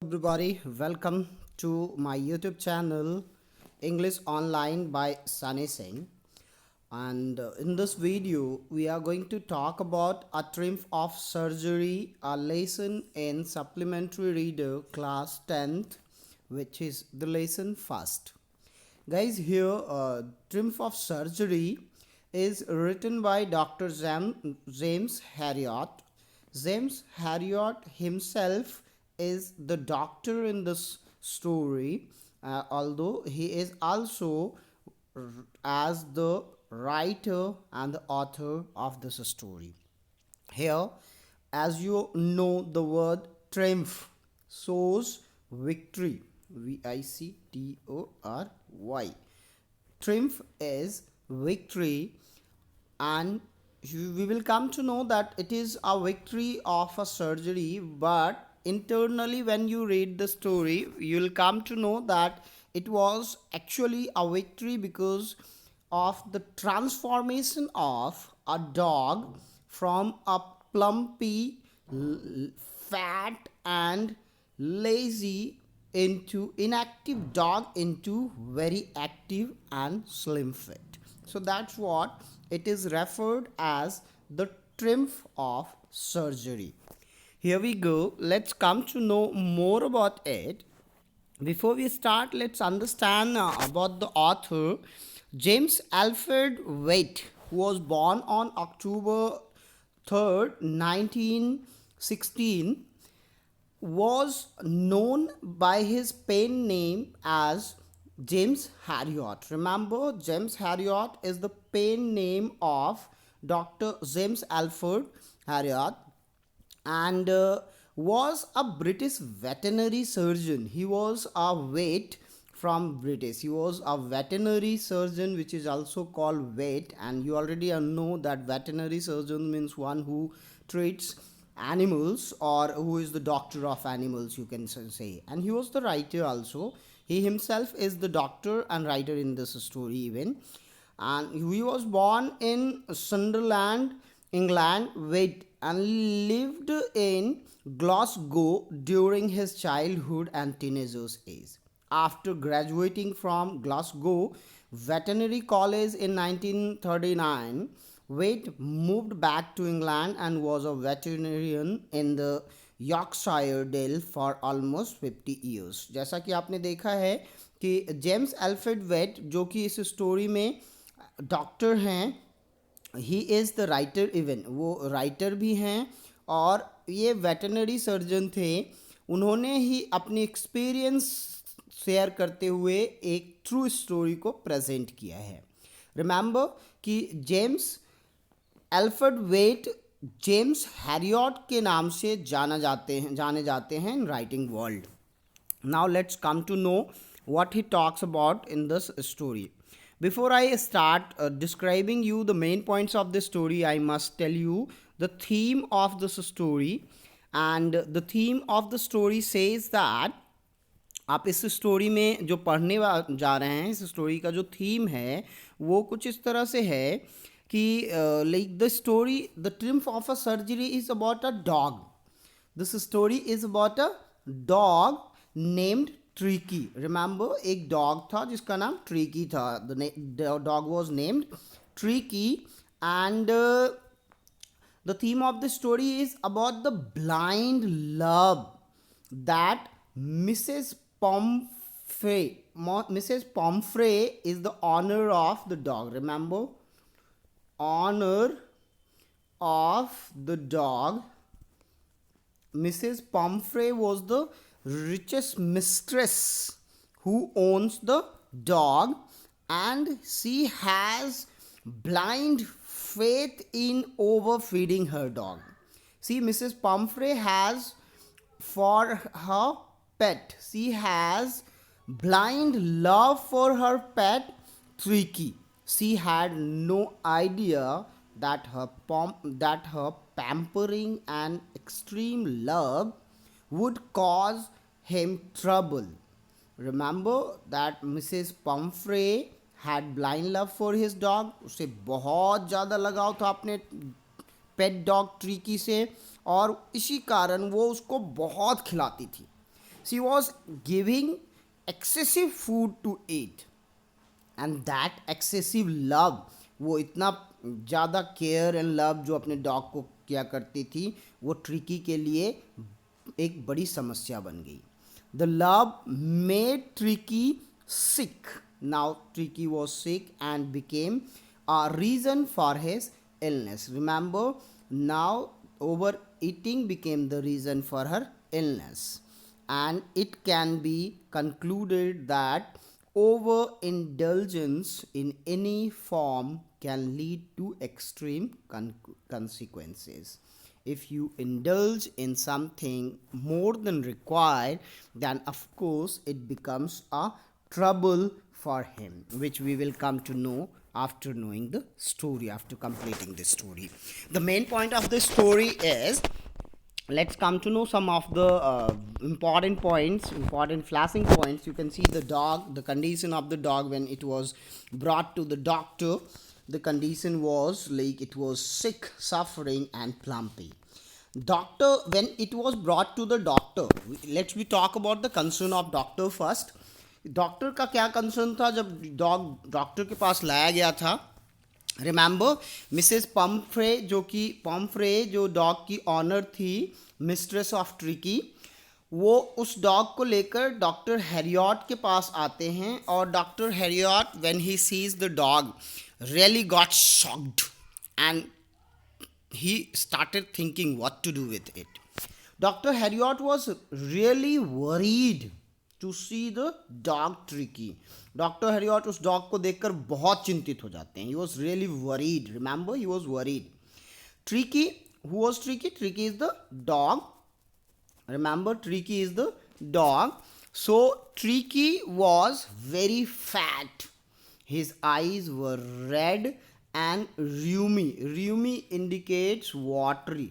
Everybody, welcome to my YouTube channel English Online by Sunny Singh. And in this video, we are going to talk about a triumph of surgery, a lesson in supplementary reader class 10th, which is the lesson first. Guys, here triumph of surgery is written by Dr. James Harriot. James Harriot himself is the doctor in this story, although he is also as the writer and the author of this story. Here, as you know, the word triumph shows victory. Victory. Triumph is victory, and we will come to know that it is a victory of a surgery, but internally when you read the story you will come to know that it was actually a victory because of the transformation of a dog from a plumpy, fat and lazy into inactive dog into very active and slim fit. So that's what it is referred as the triumph of surgery. Here we go. Let's come to know more about it. Before we start, let's understand about the author. James Alfred Waite, who was born on October 3rd, 1916, was known by his pen name as James Harriot. Remember, James Harriot is the pen name of Dr. James Alfred Harriot, and was a British veterinary surgeon. He was a vet from British. He was a veterinary surgeon, which is also called vet, and you already know that veterinary surgeon means one who treats animals or who is the doctor of animals, you can say. And he was the writer also. He himself is the doctor and writer in this story even. And he was born in Sunderland, England, and lived in Glasgow during his childhood and teenagers age. After graduating from Glasgow Veterinary College in 1939, Waite moved back to England and was a veterinarian in the Yorkshire Dale for almost 50 years. जैसा कि आपने देखा है कि James Alfred wait जो कि इस story में डॉक्टर हैं, he is the writer, even वो राइटर भी हैं और ये वेटरनरी सर्जन थे. उन्होंने ही अपनी एक्सपीरियंस शेयर करते हुए एक ट्रू स्टोरी को प्रेजेंट किया है. रिमेंबर कि James Alfred Wight James Herriot के नाम से जाने जाते हैं in writing world. Now let's come to know what he talks about in this story. Before I start describing you the main points of the story, I must tell you the theme of this story. And the theme of the story says that आप इस story में जो पढ़ने जा रहे हैं, इस story का जो थीम है वो कुछ इस तरह से है कि like the story, the triumph of a surgery is about a dog. This story is about a dog named Tricky. Remember, एक डॉग था जिसका नाम ट्रीकी था. The dog was named Tricky, and the theme of the story is about the blind love that Mrs. Pomfrey is the owner of the dog. Remember, owner of the dog. Mrs. Pomfrey was the richest mistress who owns the dog, and she has blind faith in overfeeding her dog. See, Mrs. Pomfrey has, for her pet, she has blind love for her pet Tricky. She had no idea that her pampering and extreme love would cause him trouble. Remember that Mrs. Pomfrey had blind love for his dog. उसे बहुत ज़्यादा लगाव था अपने pet dog ट्रीकी से, और इसी कारण वो उसको बहुत खिलाती थी. She was giving excessive food to eat, and that excessive love, वो इतना ज़्यादा केयर एंड लव जो अपने डॉग को किया करती थी, वो ट्रिकी के लिए एक बड़ी समस्या बन गई. The love made tricky sick. Now tricky was sick and became a reason for his illness. Remember, now overeating became the reason for her illness, and it can be concluded that overindulgence in any form can lead to extreme consequences. If you indulge in something more than required, then of course it becomes a trouble for him, which we will come to know after knowing the story, after completing this story. The main point of the story is, let's come to know some of the important points, important flashing points. You can see the dog, the condition of the dog when it was brought to the doctor. The condition was like it was sick, suffering and plumpy. Doctor, when it was brought to the doctor, let's we talk about the concern of doctor first. Doctor का क्या concern था जब dog doctor के पास लाया गया था? Remember, Mrs Pomfrey जो dog की ऑनर थी, मिस्ट्रेस ऑफ ट्रिकी, वो उस डॉग को लेकर डॉक्टर हैरियट के पास आते हैं, और doctor Harriet when he sees the dog really got shocked and he started thinking what to do with it. Dr. Harriot was really worried to see the dog Tricky. Dr. Harriot उस dog को देखकर बहुत चिंतित हो जाते हैं. He was really worried. Remember, he was worried. Tricky, who was Tricky? Tricky is the dog. Remember, Tricky is the dog. So Tricky was very fat. His eyes were red and rheumy. Rheumy indicates watery.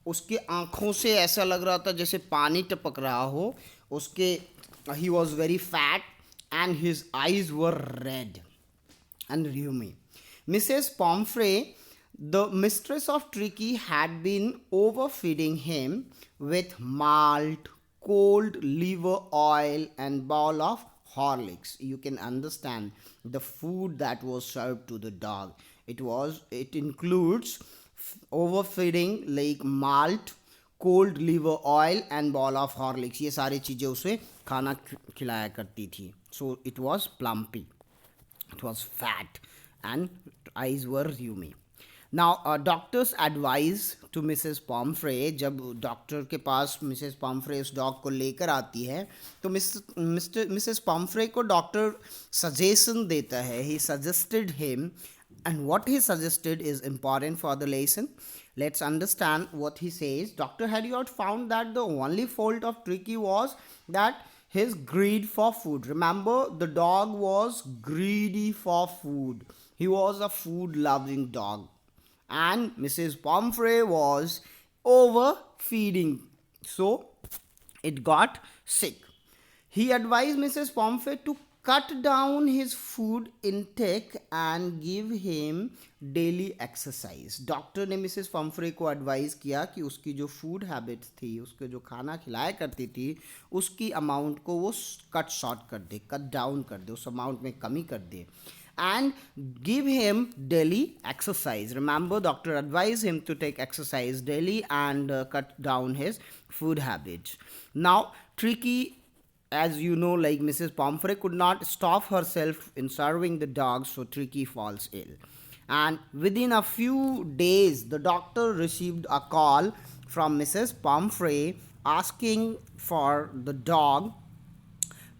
उसके आँखों से ऐसा लग रहा था जैसे पानी टपक रहा हो. उसके he was very fat and his eyes were red and rheumy. Mrs. Pomfrey, the mistress of Tricky, had been overfeeding him with malt, cold liver oil and bowl of Horlicks. You can understand the food that was served to the dog. It includes overfeeding like malt, cold liver oil and ball of Horlicks. ये सारी चीज़ें उसे खाना खिलाया करती थी. So it was plumpy, it was fat and eyes were rheumy. Now doctors advise to Mrs. Pomfrey. जब doctor के पास मिसेस पॉम्फ्रे उस डॉग को लेकर आती है, तो मिसेस पॉम्फ्रे को डॉक्टर सजेशन देता है. He suggested him, and what he suggested is important for the lesson. Let's understand what he says. Dr. Harriot found that the only fault of Tricky was that his greed for food. Remember, the dog was greedy for food. He was a food-loving dog. And Mrs. Pomfrey was overfeeding. So, it got sick. He advised Mrs. Pomfrey to cut down his food intake and give him daily exercise. Doctor ने Mrs Pomfrey को advice किया कि उसकी जो food habits थी, उसके जो खाना खिलाया करती थी, उसकी अमाउंट को वो कट शॉर्ट कर दे, कट डाउन कर दे, उस अमाउंट में कमी कर दे. And give him daily exercise. Remember, doctor advised him to take exercise daily and cut down his food habits. Now, Tricky, as you know, like Mrs. Pomfrey could not stop herself in serving the dog, so Tricky falls ill. And within a few days, the doctor received a call from Mrs. Pomfrey asking for the dog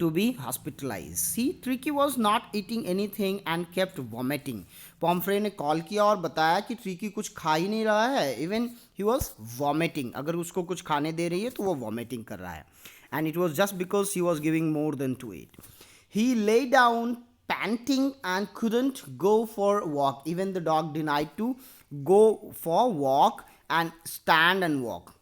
to be hospitalized. See, Tricky was not eating anything and kept vomiting. Pomfrey ने call किया और बताया कि tricky कुछ खा ही नहीं रहा है. Even he was vomiting. अगर उसको कुछ खाने दे रही है तो वो vomiting कर रहा है. And it was just because he was giving more than to eat. He lay down panting and couldn't go for a walk. Even the dog denied to go for a walk and stand and walk.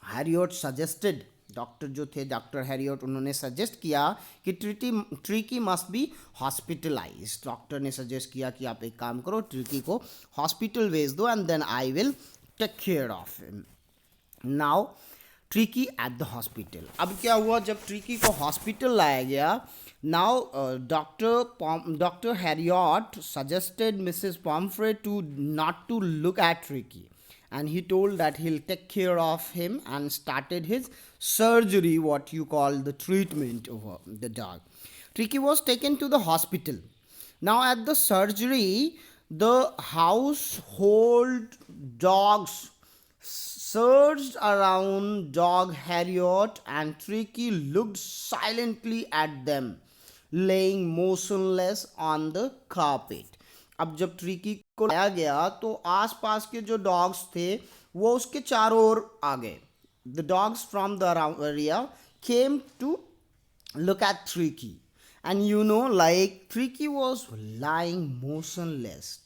Harriot suggested, doctor जो थे doctor Herriot, उन्होंने suggest किया कि Tricky must be hospitalise. Doctor ने suggest किया कि आप एक काम करो, ट्रिकी को हॉस्पिटल भेज दो and then I will take care of him. Now Tricky at the hospital. अब क्या हुआ जब ट्रिकी को हॉस्पिटल लाया गया, now doctor Herriot suggested Mrs Pumphrey to not to look at Tricky, and he told that he'll take care of him and started his surgery, what you call the treatment over the dog. Tricky was taken to the hospital. Now at the surgery, the household dogs surged around dog Harriet, and Tricky looked silently at them, laying motionless on the carpet. अब जब Tricky को लाया गया तो आसपास के जो dogs थे वो उसके चारों ओर आ गए. The dogs from the area came to look at Tricky. And you know, like Tricky was lying motionless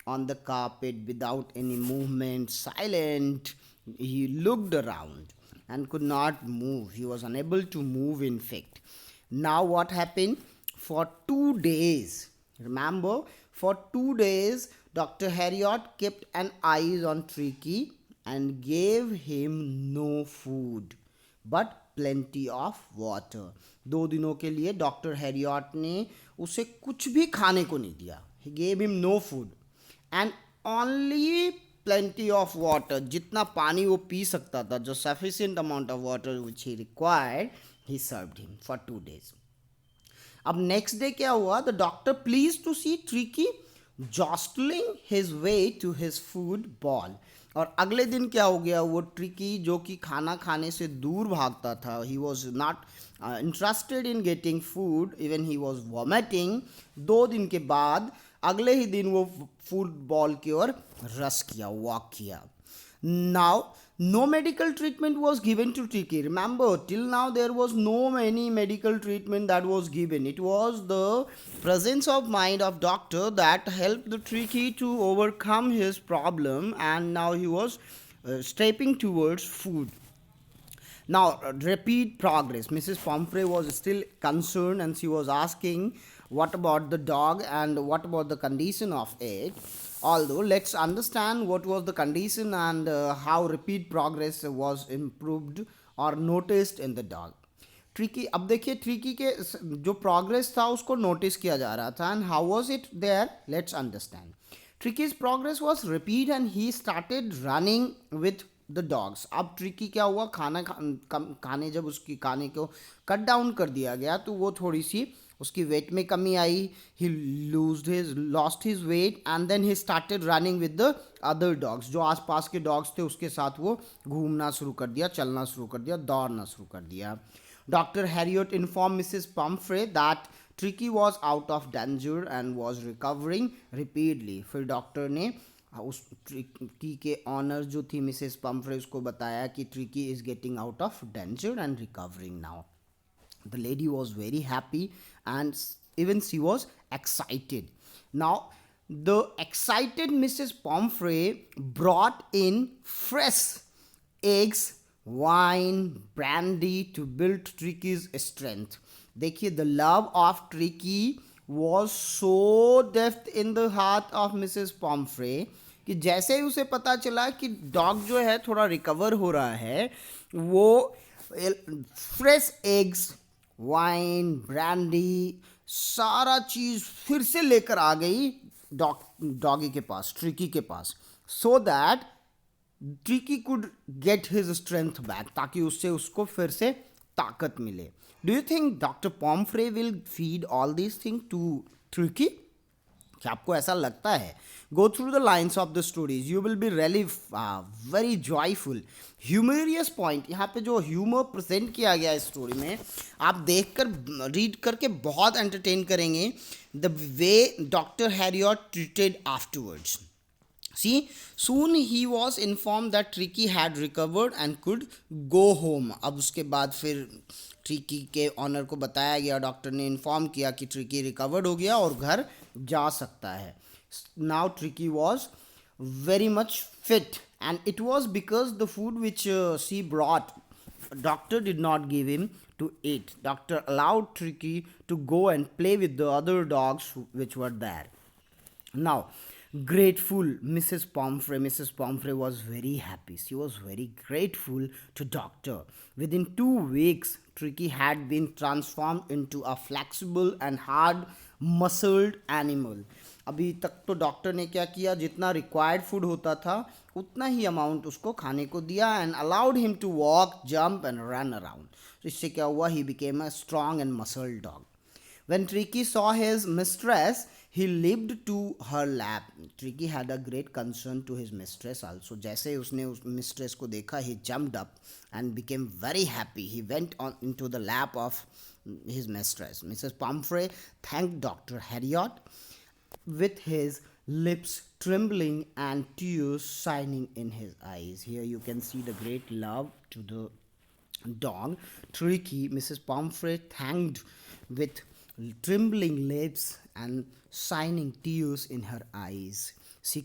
on the carpet without any movement, silent. He looked around and could not move. He was unable to move, in fact. Now, what happened? For 2 days, remember, for 2 days, Dr. Harriot kept an eye on Tricky and gave him no food but plenty of water. 2 दिनों के लिए doctor Harriet ने उसे कुछ भी खाने को नहीं दिया. He gave him no food and only plenty of water. जितना पानी वो पी सकता था, जो sufficient amount of water which he required, he served him for 2 days. अब नेक्स्ट डे क्या हुआ? The doctor pleased to see Tricky jostling his way to his food bowl. और अगले दिन क्या हो गया? वो ट्रिकी जो कि खाना खाने से दूर भागता था, he was not interested in getting food, even he was vomiting. 2 दिन के बाद अगले ही दिन वो फूड बॉल की ओर रस किया, वॉक किया. Now, no medical treatment was given to Tricky. Remember, till now there was no any medical treatment that was given. It was the presence of mind of doctor that helped the Tricky to overcome his problem, and now he was stepping towards food. Now, repeat progress. Mrs. Pomfrey was still concerned and she was asking, what about the dog and what about the condition of it? Although, let's understand what was the condition and how repeat progress was improved or noticed in the dog. Tricky, अब देखिए tricky के जो progress था उसको notice किया जा रहा था. And how was it there? Let's understand. Tricky's progress was rapid and he started running with the dogs. अब ट्रिकी क्या हुआ? खाने जब उसकी खाने को कट डाउन कर दिया गया तो वो थोड़ी सी उसकी वेट में कमी आई. He lost his weight and then he started running with the other dogs. जो आसपास के डॉग्स थे उसके साथ वो घूमना शुरू कर दिया, चलना शुरू कर दिया, दौड़ना शुरू कर दिया. Doctor Harriet inform Mrs Pomfrey that tricky was out of danger and was recovering repeatedly. फिर डॉक्टर ने उस ट्रिकी के ऑनर जो थी मिसेस पम्फ्रे उसको बताया कि tricky is getting out of danger and recovering now. The lady was very happy and even she was excited. Now, the excited Mrs. Pomfrey brought in fresh eggs, wine, brandy to build Tricky's strength. देखिए, the love of Tricky was so depth in the heart of Mrs. Pomfrey कि जैसे ही उसे पता चला कि dog जो है थोड़ा रिकवर हो रहा है, वो फ्रेश एग्स, वाइन, ब्रांडी, सारा चीज़ फिर से लेकर आ गई डॉगी के पास, ट्रिकी के पास, so that Tricky could get his strength back, ताकि उससे उसको फिर से ताकत मिले. Do you think doctor Pomfrey will feed all this thing to Tricky? क्या आपको ऐसा लगता है? Go through the lines of the stories, you will be really very joyful. Humorous point, यहाँ पे जो ह्यूमर प्रेजेंट किया गया है स्टोरी में, आप देखकर रीड करके बहुत एंटरटेन करेंगे. The way doctor Harriet treated afterwards. See, soon he was informed that Tricky had recovered and could go home. अब उसके बाद फिर ट्रिकी के ऑनर को बताया गया, डॉक्टर ने इन्फॉर्म किया कि ट्रिकी रिकवर्ड हो गया और घर जा सकता है. Now tricky was very much fit and it was because the food which she brought, doctor did not give him to eat. Doctor allowed Tricky to go and play with the other dogs which were there. Now, Grateful Mrs. Pomfrey was very happy. She was very grateful to doctor. Within 2 weeks, Tricky had been transformed into a flexible and hard muscled animal. अभी तक तो doctor ने क्या किया, जितना required food होता था उतना ही अमाउंट उसको खाने को दिया and allowed him to walk jump and run around. तो इससे क्या हुआ, he became a strong and muscled dog. When Tricky saw his mistress, he leaped to her lap. Tricky had a great concern to his mistress also. जैसे ही उसने उस mistress को देखा, he jumped up and became very happy. He went on into the lap of his mistress. Mrs. Pomfrey thanked Dr. Harriot with his lips trembling and tears shining in his eyes. Here you can see the great love to the dog. Tricky, Mrs. Pomfrey thanked with trembling lips and shining tears in her eyes. She